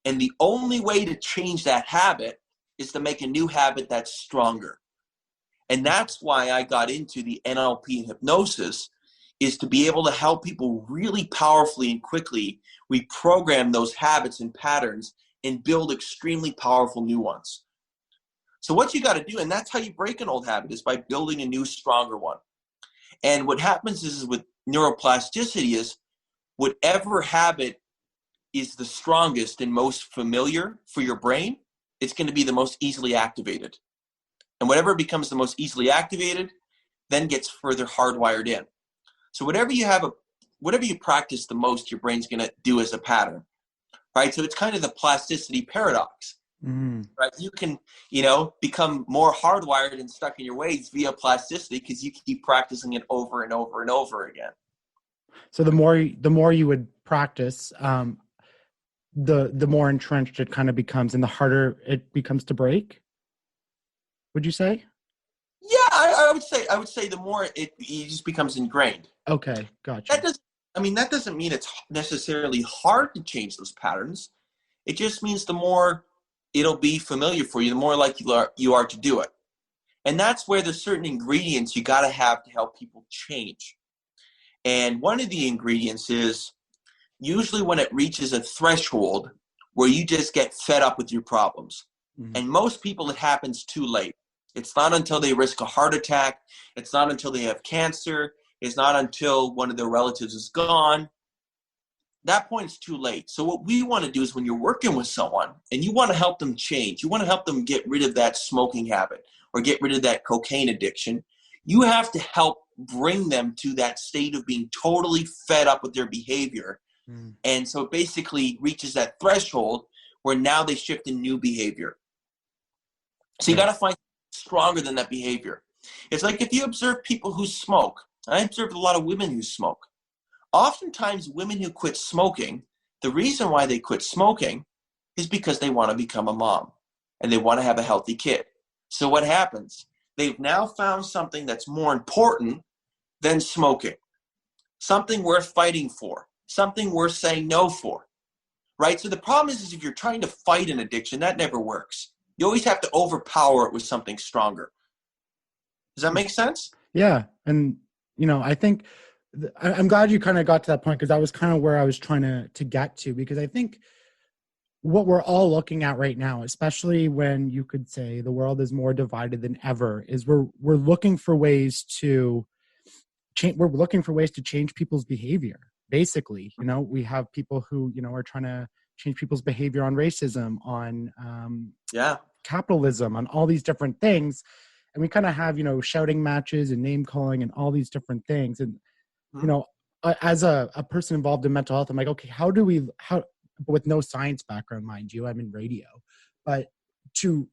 And the only way to change that habit is to make a new habit that's stronger. And that's why I got into the NLP and hypnosis, is to be able to help people really powerfully and quickly reprogram those habits and patterns and build extremely powerful new ones. So what you got to do, and that's how you break an old habit, is by building a new, stronger one. And what happens is with neuroplasticity is whatever habit is the strongest and most familiar for your brain, it's going to be the most easily activated. And whatever becomes the most easily activated then gets further hardwired in. So whatever you practice the most, your brain's going to do as a pattern, right? So it's kind of the plasticity paradox, right? You can, become more hardwired and stuck in your ways via plasticity because you keep practicing it over and over and over again. So the more you would practice, the more entrenched it kind of becomes and the harder it becomes to break. Would you say? Yeah, I would say the more it just becomes ingrained. Okay, gotcha. That doesn't mean it's necessarily hard to change those patterns. It just means the more it'll be familiar for you, the more likely you are to do it. And that's where there's certain ingredients you got to have to help people change. And one of the ingredients is usually when it reaches a threshold where you just get fed up with your problems. Mm-hmm. And most people, it happens too late. It's not until they risk a heart attack. It's not until they have cancer. It's not until one of their relatives is gone. That point is too late. So what we want to do is when you're working with someone and you want to help them change, you want to help them get rid of that smoking habit or get rid of that cocaine addiction, you have to help bring them to that state of being totally fed up with their behavior. And so it basically reaches that threshold where now they shift in new behavior. So you got to find stronger than that behavior. It's like if you observe people who smoke. I observed a lot of women who smoke. Oftentimes women who quit smoking, the reason why they quit smoking is because they want to become a mom and they want to have a healthy kid. So what happens? They've now found something that's more important than smoking, something worth fighting for, something worth saying no for, right? So the problem is if you're trying to fight an addiction, that never works. You always have to overpower it with something stronger. Does that make sense? Yeah. And, I think I'm glad you kind of got to that point because that was kind of where I was trying to get to, because I think what we're all looking at right now, especially when you could say the world is more divided than ever, is we're looking for ways to change. We're looking for ways to change people's behavior. Basically, we have people who, are trying to change people's behavior on racism, on capitalism, on all these different things. And we kind of have, shouting matches and name calling and all these different things. And, as a person involved in mental health, I'm like, okay, how with no science background, mind you, I'm in radio, but to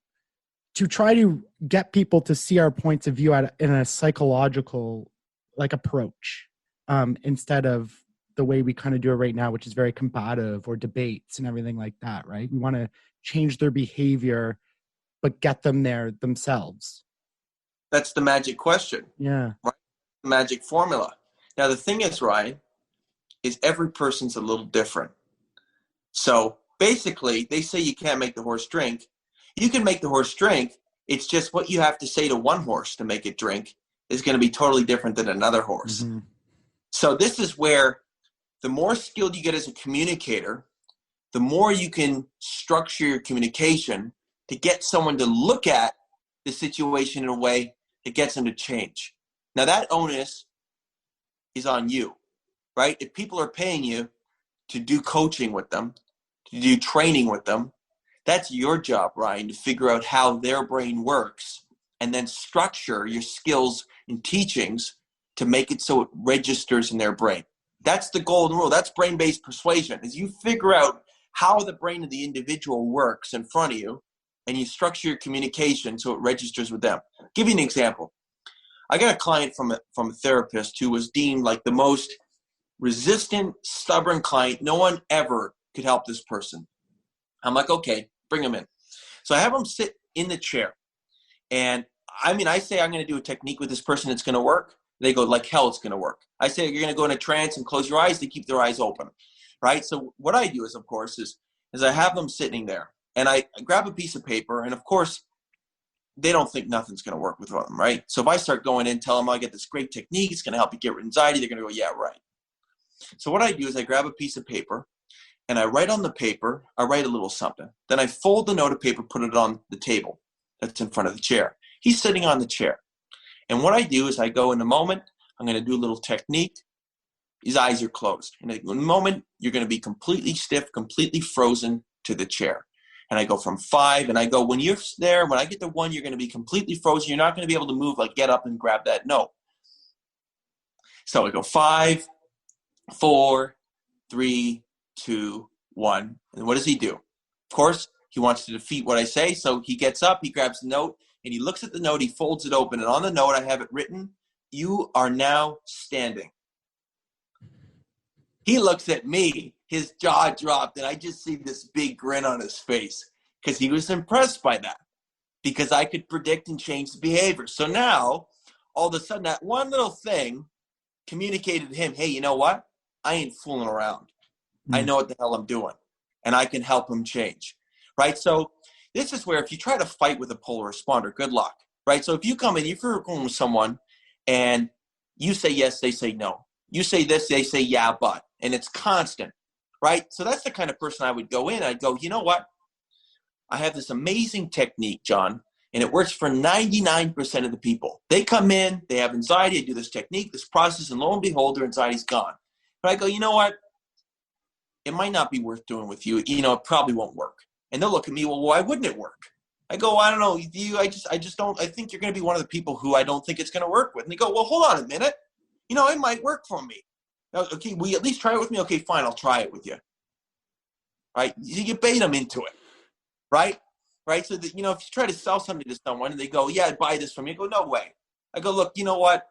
try to get people to see our points of view in a psychological approach. instead of the way we kind of do it right now, which is very combative or debates and everything like that, right? We want to change their behavior, but get them there themselves. That's the magic question. Yeah. Right? The magic formula. Now, the thing is, Ryan, is every person's a little different. So basically, they say you can't make the horse drink. You can make the horse drink. It's just what you have to say to one horse to make it drink is going to be totally different than another horse. Mm-hmm. So this is where the more skilled you get as a communicator, the more you can structure your communication to get someone to look at the situation in a way that gets them to change. Now, that onus is on you, right? If people are paying you to do coaching with them, to do training with them, that's your job, Ryan, to figure out how their brain works and then structure your skills and teachings to make it so it registers in their brain. That's the golden rule. That's brain-based persuasion, is you figure out how the brain of the individual works in front of you and you structure your communication so it registers with them. I'll give you an example. I got a client from a therapist who was deemed like the most resistant, stubborn client. No one ever could help this person. I'm like, okay, bring him in. So I have him sit in the chair. And I say I'm going to do a technique with this person that's going to work. They go, like hell, it's going to work. I say, you're going to go in a trance and close your eyes. They keep their eyes open, right? So what I do is, of course, is I have them sitting there. And I grab a piece of paper. And, of course, they don't think nothing's going to work with them, right? So if I start going in, tell them I get this great technique, it's going to help you get rid of anxiety, they're going to go, yeah, right. So what I do is I grab a piece of paper, and I write on the paper, I write a little something. Then I fold the note of paper, put it on the table that's in front of the chair. He's sitting on the chair. And what I do is I go, in a moment, I'm going to do a little technique. His eyes are closed. And in a moment, you're going to be completely stiff, completely frozen to the chair. And I go from 5, and I go, when you're there, when I get to 1, you're going to be completely frozen. You're not going to be able to move, like get up and grab that note. So I go 5, 4, 3, 2, 1. And what does he do? Of course, he wants to defeat what I say. So he gets up, he grabs the note, and he looks at the note, he folds it open. And on the note, I have it written, "You are now standing." He looks at me, his jaw dropped, and I just see this big grin on his face because he was impressed by that, because I could predict and change the behavior. So now, all of a sudden, that one little thing communicated to him, hey, you know what? I ain't fooling around. I know what the hell I'm doing, and I can help him change, right? So this is where if you try to fight with a polar responder, good luck, right? So if you come in, if you're going with someone and you say yes, they say no. You say this, they say yeah, but. And it's constant, right? So that's the kind of person I would go in. I'd go, you know what? I have this amazing technique, John, and it works for 99% of the people. They come in, they have anxiety, I do this technique, this process, and lo and behold, their anxiety's gone. But I go, you know what? It might not be worth doing with you. You know, it probably won't work. And they'll look at me, well, why wouldn't it work? I go, I don't know. I just don't, I think you're going to be one of the people who I don't think it's going to work with. And they go, well, hold on a minute. You know, it might work for me. Okay, will you at least try it with me? Okay, fine, I'll try it with you. Right? You bait them into it. Right? Right? So that, you know, if you try to sell something to someone and they go, yeah, I'd buy this from you. I go, no way. I go, look, you know what?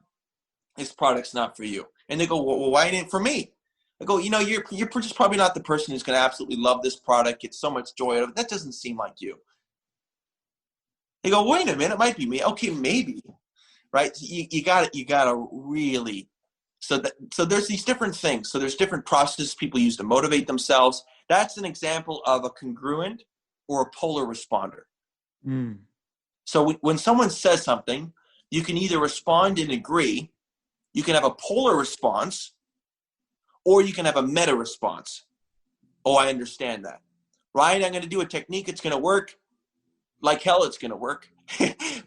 This product's not for you. And they go, well, why ain't it for me? I go, you know, you're just probably not the person who's going to absolutely love this product, get so much joy out of it. That doesn't seem like you. They go, wait a minute, it might be me. Okay, maybe. Right? So you got to really. So there's these different things. So there's different processes people use to motivate themselves. That's an example of a congruent or a polar responder. So when someone says something, you can either respond and agree, you can have a polar response, or you can have a meta response. Oh, I understand that. Ryan, I'm going to do a technique. It's going to work. Like hell, it's going to work.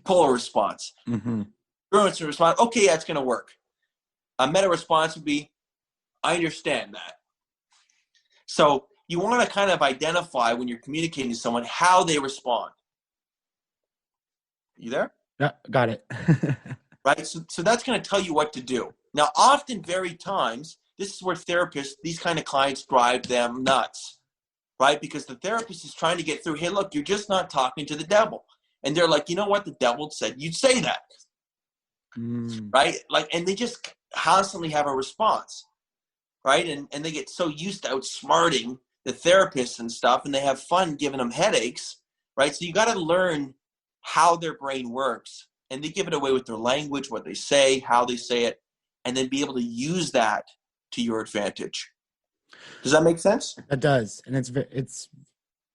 Polar response. Congruent response. Okay, yeah, it's going to work. A meta response would be, I understand that. So you want to kind of identify when you're communicating to someone how they respond. You there? Yeah, got it. Right? So that's going to tell you what to do. Now, often, very times, this is where therapists, these kind of clients drive them nuts, right? Because the therapist is trying to get through, hey, look, you're just not talking to the devil. And they're like, you know what? The devil said you'd say that. Right? Like, and they just, constantly have a response, right? And they get so used to outsmarting the therapists and stuff, and they have fun giving them headaches, right? So you got to learn how their brain works, and they give it away with their language, what they say, how they say it, and then be able to use that to your advantage. Does that make sense? It does. And it's,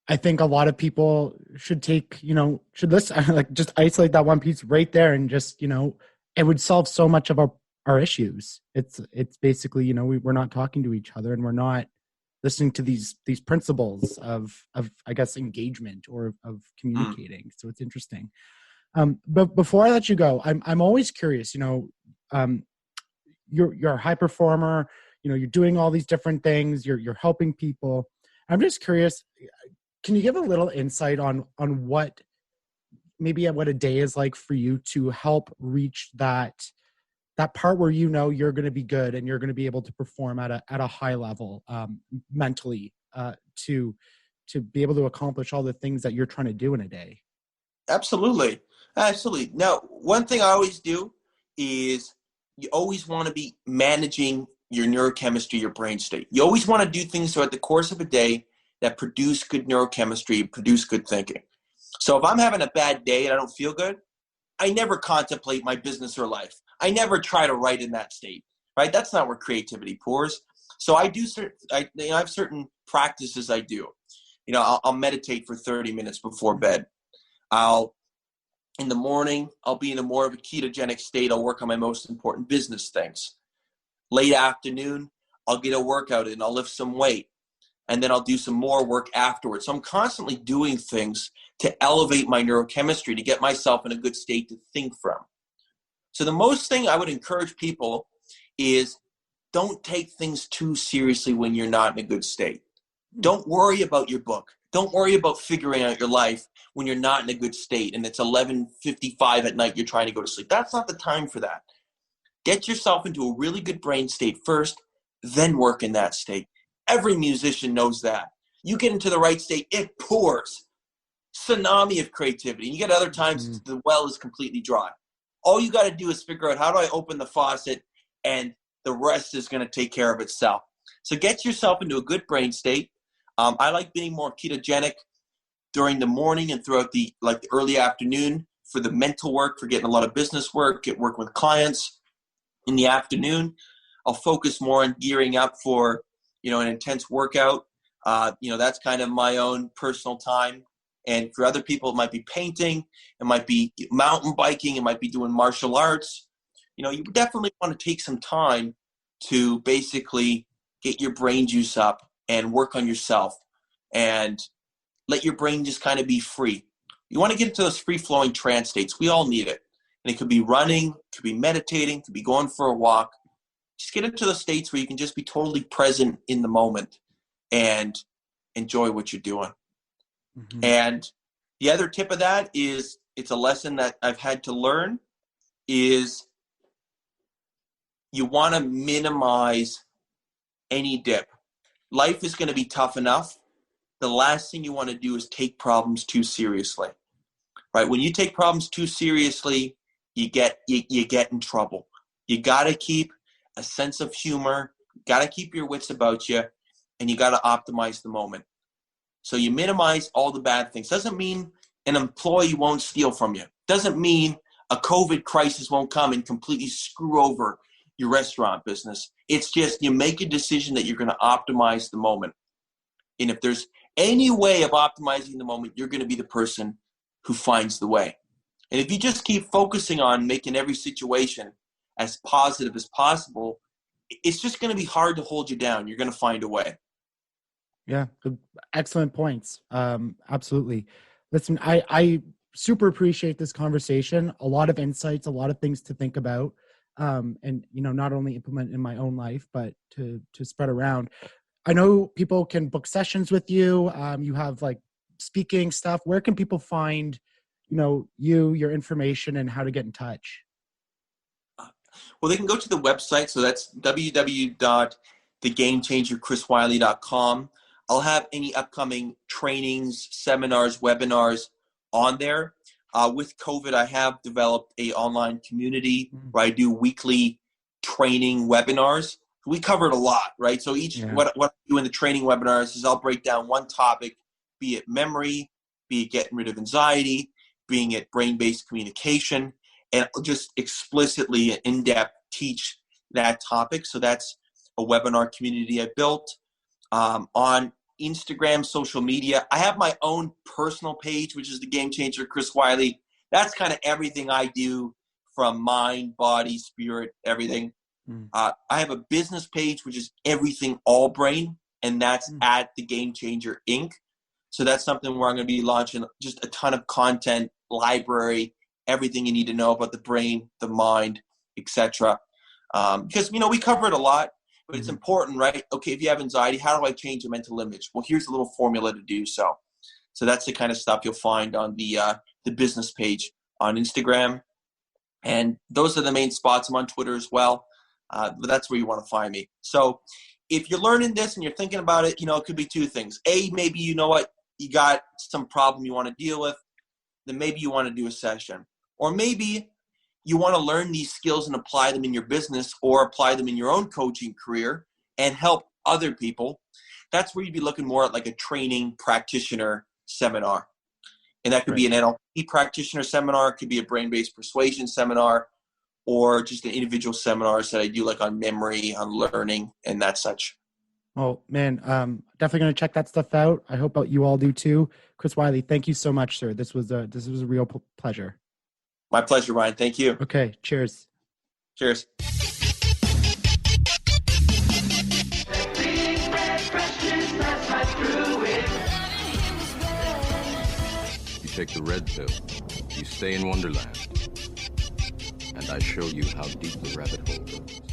I think a lot of people should should listen, like just isolate that one piece right there and just, it would solve so much of our issues. It's basically, we're not talking to each other and we're not listening to these principles of, I guess, engagement or of communicating. So it's interesting. But before I let you go, I'm always curious, you're a high performer, you're doing all these different things, you're helping people. I'm just curious, can you give a little insight on what a day is like for you to help reach that part where you're going to be good and you're going to be able to perform at a high level mentally to be able to accomplish all the things that you're trying to do in a day? Absolutely. Now, one thing I always do is you always want to be managing your neurochemistry, your brain state. You always want to do things throughout the course of a day that produce good neurochemistry, produce good thinking. So if I'm having a bad day and I don't feel good, I never contemplate my business or life. I never try to write in that state, right? That's not where creativity pours. So I have certain practices I do. I'll meditate for 30 minutes before bed. In the morning, I'll be in a more of a ketogenic state. I'll work on my most important business things. Late afternoon, I'll get a workout in. I'll lift some weight. And then I'll do some more work afterwards. So I'm constantly doing things to elevate my neurochemistry, to get myself in a good state to think from. So the most thing I would encourage people is don't take things too seriously when you're not in a good state. Don't worry about your book. Don't worry about figuring out your life when you're not in a good state and it's 11:55 at night, you're trying to go to sleep. That's not the time for that. Get yourself into a really good brain state first, then work in that state. Every musician knows that. You get into the right state, it pours. Tsunami of creativity. And you get other times the well is completely dry. All you got to do is figure out, how do I open the faucet, and the rest is going to take care of itself. So get yourself into a good brain state. I like being more ketogenic during the morning and throughout the early afternoon for the mental work, for getting a lot of business work, get work with clients. In the afternoon, I'll focus more on gearing up for, an intense workout. That's kind of my own personal time. And for other people, it might be painting, it might be mountain biking, it might be doing martial arts. You definitely want to take some time to basically get your brain juice up and work on yourself and let your brain just kind of be free. You want to get into those free-flowing trance states. We all need it. And it could be running, it could be meditating, it could be going for a walk. Just get into the states where you can just be totally present in the moment and enjoy what you're doing. Mm-hmm. And the other tip of that is, it's a lesson that I've had to learn, is you want to minimize any dip. Life is going to be tough enough. The last thing you want to do is take problems too seriously, right? When you take problems too seriously, you get in trouble. You got to keep a sense of humor, got to keep your wits about you, and you got to optimize the moment. So you minimize all the bad things. Doesn't mean an employee won't steal from you. Doesn't mean a COVID crisis won't come and completely screw over your restaurant business. It's just you make a decision that you're going to optimize the moment. And if there's any way of optimizing the moment, you're going to be the person who finds the way. And if you just keep focusing on making every situation as positive as possible, it's just going to be hard to hold you down. You're going to find a way. Yeah, excellent points. Absolutely. Listen, I super appreciate this conversation. A lot of insights, a lot of things to think about, and not only implement in my own life, but to spread around. I know people can book sessions with you. You have speaking stuff. Where can people find, your information and how to get in touch? Well, they can go to the website. So that's www.thegamechangerchriswyllie.com. I'll have any upcoming trainings, seminars, webinars on there. With COVID, I have developed a online community where I do weekly training webinars. We covered a lot, right? So what I do in the training webinars is I'll break down one topic, be it memory, be it getting rid of anxiety, being it brain-based communication, and I'll just explicitly and in-depth teach that topic. So that's a webinar community I built. On Instagram, social media, I have my own personal page, which is the Game Changer, Chris Wyllie. That's kind of everything I do, from mind, body, spirit, everything. I have a business page, which is everything all brain, and that's at the Game Changer Inc. So that's something where I'm going to be launching just a ton of content, library, everything you need to know about the brain, the mind, etc. Because, we cover it a lot, but it's important, right? Okay, if you have anxiety, how do I change a mental image? Well, here's a little formula to do so. So that's the kind of stuff you'll find on the business page on Instagram. And those are the main spots. I'm on Twitter as well. But that's where you want to find me. So if you're learning this and you're thinking about it, it could be two things. A, maybe you got some problem you want to deal with. Then maybe you want to do a session. Or maybe you want to learn these skills and apply them in your business or apply them in your own coaching career and help other people. That's where you'd be looking more at like a training practitioner seminar. And that could be an NLP practitioner seminar. It could be a brain-based persuasion seminar, or just the individual seminars that I do, like on memory, on learning, and that such. Oh, man, definitely going to check that stuff out. I hope you all do too. Chris Wyllie, thank you so much, sir. This was a real pleasure. My pleasure, Ryan. Thank you. Okay, cheers. Cheers. You take the red pill, you stay in Wonderland, and I show you how deep the rabbit hole goes.